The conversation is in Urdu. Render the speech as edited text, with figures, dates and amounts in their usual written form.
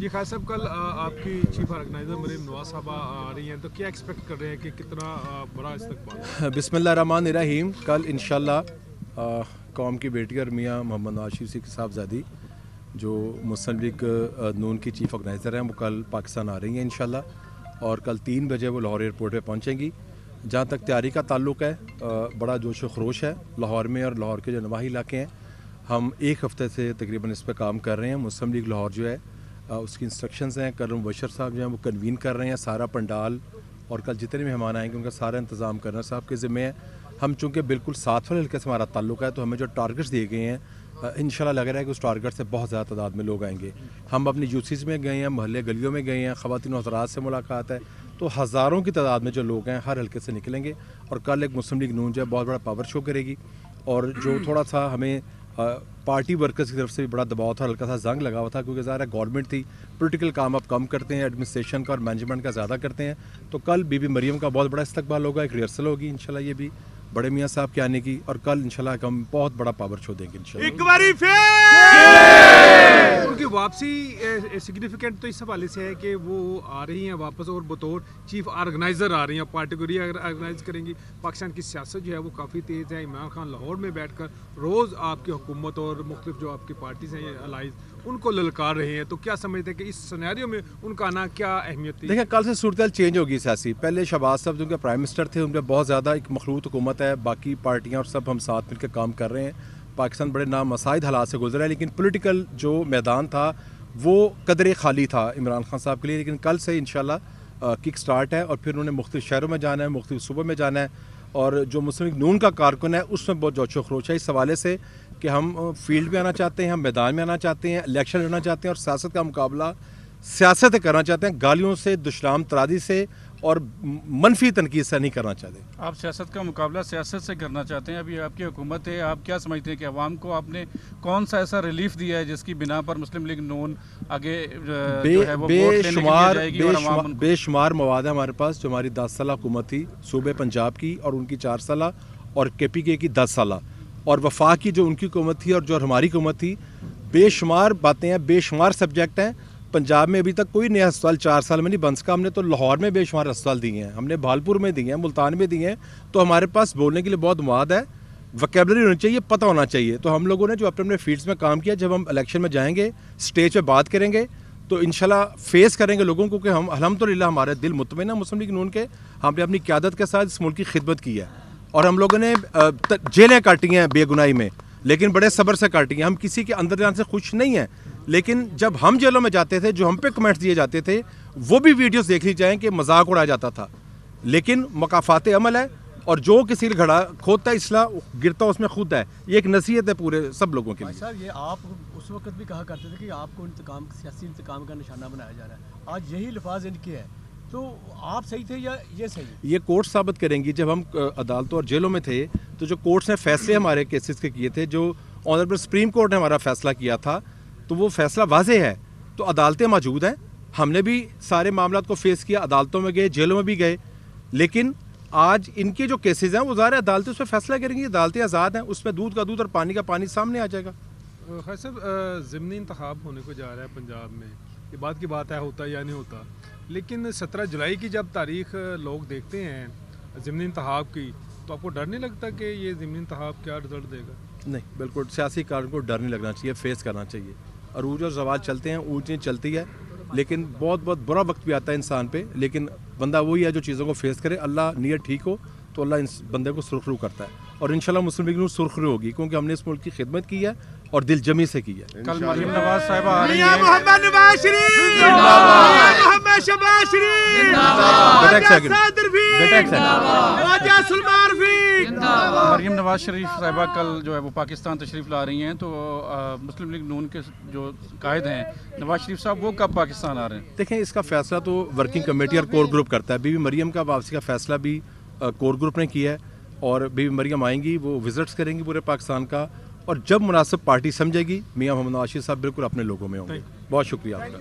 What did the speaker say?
جی خان صاحب کل آپ کی چیف آرگنائزر مریم نواز صاحبہ آ رہی ہیں تو کیا ایکسپیکٹ کر رہے ہیں کہ کتنا بڑا استقبال؟ بسم اللہ الرحمن الرحیم. کل انشاءاللہ قوم کی بیٹی اور میاں محمد نواز شریف صاحبزادی جو مسلم لیگ نون کی چیف آرگنائزر ہیں وہ کل پاکستان آ رہی ہیں انشاءاللہ, اور کل 3 بجے وہ لاہور ایئرپورٹ پہ پہنچیں گی. جہاں تک تیاری کا تعلق ہے بڑا جوش و خروش ہے لاہور میں, اور لاہور کے جو نواحی علاقے ہیں ہم ایک ہفتے سے تقریباً اس پہ کام کر رہے ہیں. مسلم لیگ لاہور جو ہے اس کی انسٹرکشنز ہیں, کرم مبشر صاحب جو ہیں وہ کنوین کر رہے ہیں سارا پنڈال, اور کل جتنے مہمان آئیں گے ان کا سارا انتظام کرنا صاحب کے ذمہ ہے. ہم چونکہ بالکل ساتھ والے حلقے سے ہمارا تعلق ہے تو ہمیں جو ٹارگٹس دیے گئے ہیں انشاءاللہ لگ رہا ہے کہ اس ٹارگٹ سے بہت زیادہ تعداد میں لوگ آئیں گے. ہم اپنی یوسیز میں گئے ہیں, محلے گلیوں میں گئے ہیں, خواتین و حضرات سے ملاقات ہے, تو ہزاروں کی تعداد میں جو لوگ ہیں ہر حلقے سے نکلیں گے. اور کل ایک مسلم لیگ نون جو ہے بہت بڑا پاور شو کرے گی, اور جو تھوڑا سا ہمیں پارٹی ورکرز کی طرف سے بھی بڑا دباؤ تھا, ہلکا سا زنگ لگا ہوا تھا کیونکہ ظاہر ہے گورنمنٹ تھی, پولیٹیکل کام اب کم کرتے ہیں, ایڈمنسٹریشن کا اور مینجمنٹ کا زیادہ کرتے ہیں. تو کل بی بی مریم کا بہت بڑا استقبال ہوگا, ایک ریہرسل ہوگی انشاءاللہ یہ بھی بڑے میاں صاحب کے آنے کی, اور کل انشاءاللہ ہم بہت بڑا پاور شو دیں گے انشاءاللہ. ایک باری ان کی واپسی سگنیفیکینٹ تو اس حوالے سے ہے کہ وہ آ رہی ہیں واپس اور بطور چیف آرگنائزر آ رہی ہیں, پارٹی کو ری آرگنائز کریں گی. پاکستان کی سیاست جو ہے وہ کافی تیز ہے. عمران خان لاہور میں بیٹھ کر روز آپ کی حکومت اور مختلف جو آپ کی پارٹیز ہیں الائز ان کو للکار رہے ہیں, تو کیا سمجھتے ہیں کہ اس سینیریو میں ان کا آنا کیا اہمیت تھی؟ دیکھیں کل سے صورتحال چینج ہوگی سیاسی. پہلے شہباز صاحب جو ان کے پرائم منسٹر تھے ان پہ بہت زیادہ ایک مخلوط حکومت ہے, باقی پارٹیاں اور سب ہم ساتھ مل کے کام کر رہے ہیں. پاکستان بڑے نامساعد حالات سے گزرا ہے, لیکن پولیٹیکل جو میدان تھا وہ قدرے خالی تھا عمران خان صاحب کے لیے. لیکن کل سے انشاءاللہ کک سٹارٹ ہے, اور پھر انہوں نے مختلف شہروں میں جانا ہے, مختلف صوبوں میں جانا ہے, اور جو مسلم لیگ نون کا کارکن ہے اس میں بہت جوش و خروش ہے اس حوالے سے کہ ہم فیلڈ میں آنا چاہتے ہیں, ہم میدان میں آنا چاہتے ہیں, الیکشن لڑنا چاہتے ہیں, اور سیاست کا مقابلہ سیاست کرنا چاہتے ہیں, گالیوں سے, دشنام ترادی سے اور منفی تنقید سے نہیں کرنا چاہتے. آپ سیاست کا مقابلہ سیاست سے کرنا چاہتے ہیں. ابھی آپ کی حکومت ہے, آپ کیا سمجھتے ہیں کہ عوام کو آپ نے کون سا ایسا ریلیف دیا ہے جس کی بنا پر مسلم لیگ نون آگے جو ہے وہ ووٹ لینے کے لیے جائے گی؟ اور بے شمار مواد ہے ہمارے پاس. جو ہماری 10 سالہ حکومت تھی صوبے پنجاب کی, اور ان کی 4 سالہ, اور کے پی کے کی 10 سالہ, اور وفاق کی جو ان کی حکومت تھی اور جو ہماری حکومت تھی, بے شمار باتیں ہیں, بے شمار سبجیکٹ ہیں. پنجاب میں ابھی تک کوئی نیا ہسپتال 4 سال میں نہیں بن سکا. ہم نے تو لاہور میں بے شمار ہسپتال دیے ہیں, ہم نے بھالپور میں دیے ہیں, ملتان میں دیے ہیں. تو ہمارے پاس بولنے کے لیے بہت مواد ہے, وکیبلری ہونی چاہیے, پتہ ہونا چاہیے. تو ہم لوگوں نے جو اپنے فیلڈز میں کام کیا, جب ہم الیکشن میں جائیں گے اسٹیج پہ بات کریں گے تو انشاءاللہ فیس کریں گے لوگوں کو کہ ہم الحمدللہ ہمارے دل مطمئن ہے مسلم لیگ نون کے. ہم نے اپنی قیادت کے ساتھ اس ملک کی خدمت کی ہے, اور ہم لوگوں نے جیلیں کاٹی ہیں بے گناہی میں, لیکن بڑے صبر سے کاٹی ہیں. ہم کسی کے اندر جان سے خوش نہیں ہیں, لیکن جب ہم جیلوں میں جاتے تھے جو ہم پہ کمنٹس دیے جاتے تھے وہ بھی ویڈیوز دیکھ لی جائیں کہ مذاق اڑایا جاتا تھا. لیکن مقافات عمل ہے, اور جو کسی گھڑا کھودتا ہے اصلاح گرتا اس میں خود ہے. یہ ایک نصیحت ہے پورے سب لوگوں کے لیے. صاحب یہ آپ اس وقت بھی کہا کرتے تھے کہ آپ کو سیاسی انتقام کا نشانہ بنایا جا رہا ہے, آج یہی لفاظ ان کے ہے, تو آپ صحیح تھے یا یہ صحیح؟ یہ کورٹ ثابت کریں گی. جب ہم عدالتوں اور جیلوں میں تھے تو جو کورٹس نے فیصلے ہمارے کیسز کے کیے تھے, جو آنریبل سپریم کورٹ نے ہمارا فیصلہ کیا تھا, تو وہ فیصلہ واضح ہے. تو عدالتیں موجود ہیں, ہم نے بھی سارے معاملات کو فیس کیا, عدالتوں میں گئے, جیلوں میں بھی گئے. لیکن آج ان کے جو کیسز ہیں وہ ظاہر عدالتیں اس پہ فیصلہ کریں گی. عدالتیں آزاد ہیں, اس میں دودھ کا دودھ اور پانی کا پانی سامنے آ جائے گا. خیر صاحب ضمنی انتخاب ہونے کو جا رہا ہے پنجاب میں, یہ بات کی بات ہے ہوتا یا نہیں ہوتا, لیکن 17 جولائی کی جب تاریخ لوگ دیکھتے ہیں ضمنی انتخاب کی, تو آپ کو ڈر نہیں لگتا کہ یہ ضمنی انتخاب کیا رزلٹ دے گا؟ نہیں, بالکل سیاسی کارن کو ڈر نہیں لگنا چاہیے, فیس کرنا چاہیے. عروج اور زوال چلتے ہیں, اونچ نیچ چلتی ہے, لیکن بہت بہت برا وقت بھی آتا ہے انسان پہ, لیکن بندہ وہی ہے جو چیزوں کو فیس کرے. اللہ نیت ٹھیک ہو تو اللہ اس بندے کو سرخرو کرتا ہے, اور انشاءاللہ مسلم لیگ نون سرخرو ہوگی, کیونکہ ہم نے اس ملک کی خدمت کی ہے اور دل جمی سے کی ہے. کل مریم نواز صاحبہ آ رہی ہیں. محمد نواز شریف زندہ باد, محمد شہباز شریف زندہ باد, مریم نواز شریف صاحبہ کل جو ہے وہ پاکستان تشریف لا رہی ہیں, تو مسلم لیگ نون کے جو قائد ہیں نواز شریف صاحب, وہ کب پاکستان آ رہے ہیں؟ دیکھیں اس کا فیصلہ تو ورکنگ کمیٹی اور کور گروپ کرتا ہے. بی بی مریم کا واپسی کا فیصلہ بھی کور گروپ نے کیا ہے, اور بی بی مریم آئیں گی, وہ وزٹس کریں گی پورے پاکستان کا, اور جب مناسب پارٹی سمجھے گی میاں محمد نواز شریف صاحب بالکل اپنے لوگوں میں ہوں گے. بہت شکریہ آپ کا.